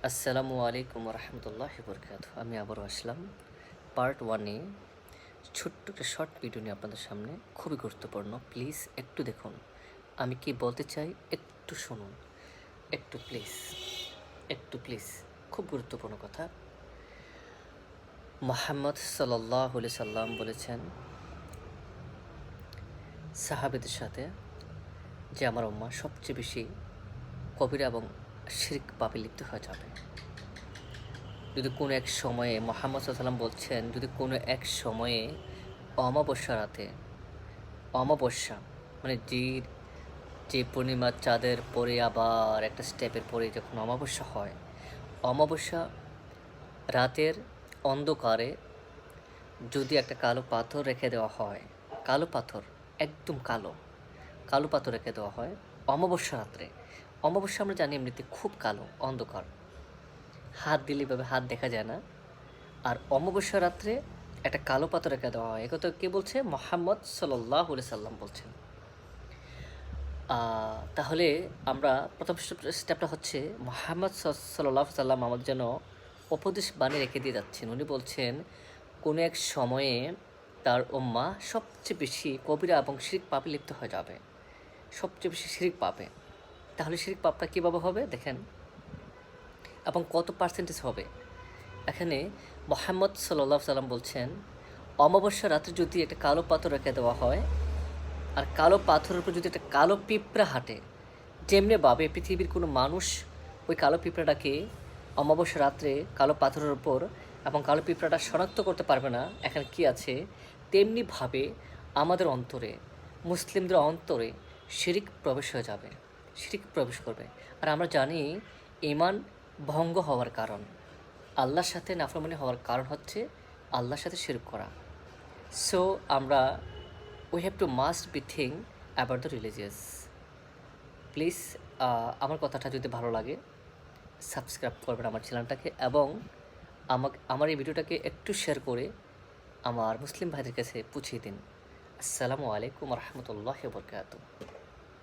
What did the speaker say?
আসসালামু আলাইকুম রহমতুল্লাহ বরকাত। আমি আবারও আসলাম পার্ট ওয়ানে ছোট্ট একটা শর্ট ভিডিও নিয়ে আপনাদের সামনে। খুবই গুরুত্বপূর্ণ, প্লিজ একটু দেখুন। আমি কি বলতে চাই একটু শুনুন, একটু প্লিজ, একটু প্লিজ। খুব গুরুত্বপূর্ণ কথা। মুহাম্মদ সাল্লাল্লাহু আলাইহি সাল্লাম বলেছেন সাহাবেদের সাথে যে আমার উম্মাহ সবচেয়ে বেশি কবিরা এবং শিরক পাপে লিপ্ত হয়ে যাবে। যদি কোনো এক সময়ে মুহাম্মদ সাল্লাম বলছেন, যদি কোনো এক সময়ে অমাবস্যা রাতে, অমাবস্যা মানে যে পূর্ণিমার চাঁদের পরে আবার একটা স্টেপের পরে যখন অমাবস্যা হয়, অমাবস্যা রাতের অন্ধকারে যদি একটা কালো পাথর রেখে দেওয়া হয়, কালো পাথর, একদম কালো কালো পাথর রেখে দেওয়া হয় অমাবস্যা রাত্রে। অমাবস্যা আমরা জানি এমনিতে খুব কালো অন্ধকার, হাত দিলে এভাবে হাত দেখা যায় না। আর অমাবস্যা রাত্রে একটা কালো পাথর রেখে দেওয়া হয়। একথা কে বলছে? মুহাম্মদ সাল্লাল্লাহু আলাইহি সাল্লাম বলছেন। তাহলে আমরা প্রথম স্টেপটা হচ্ছে মুহাম্মদ সাল্লাল্লাহু আলাইহি সাল্লাম আমাদের জন্য উপদেশ বাণী রেখে দিয়ে যাচ্ছেন। উনি বলছেন কোনো এক সময়ে তার উম্মাহ সবচেয়ে বেশি কবিরা এবং শিরক পাপে লিপ্ত হয়ে যাবে, সবচেয়ে বেশি শিরক পাপে। তাহলে শিরক পাপটা কীভাবে হবে দেখেন, এবং কত পার্সেন্টেজ হবে। এখানে মুহাম্মদ সাল্লাল্লাহু আলাইহি সাল্লাম বলছেন অমাবস্যা রাত্রে যদি একটা কালো পাথর রেখে দেওয়া হয়, আর কালো পাথরের উপর যদি একটা কালো পিঁপড়া হাঁটে, যেমনিভাবে পৃথিবীর কোনো মানুষ ওই কালো পিঁপড়াটাকে অমাবস্যা রাত্রে কালো পাথরের উপর এবং কালো পিঁপড়াটা শনাক্ত করতে পারবে না এখানে কি আছে, তেমনিভাবে আমাদের অন্তরে, মুসলিমদের অন্তরে শিরিক প্রবেশ হয়ে যাবে, শিরিক প্রবেশ করবে। আর আমরা জানি ঈমান ভঙ্গ হওয়ার কারণ, আল্লাহর সাথে নাফরমানি হওয়ার কারণ হচ্ছে আল্লাহর সাথে শিরক করা। সো আমরা we have to must be think about the religious. Please আমার কথাটা যদি ভালো লাগে সাবস্ক্রাইব করবেন আমার চ্যানেলটাকে, এবং আমার এই ভিডিওটাকে একটু শেয়ার করে আমার মুসলিম ভাইদের কাছে পৌঁছে দিন। আসসালামু আলাইকুম রহমতুল্লাহ বরকাত।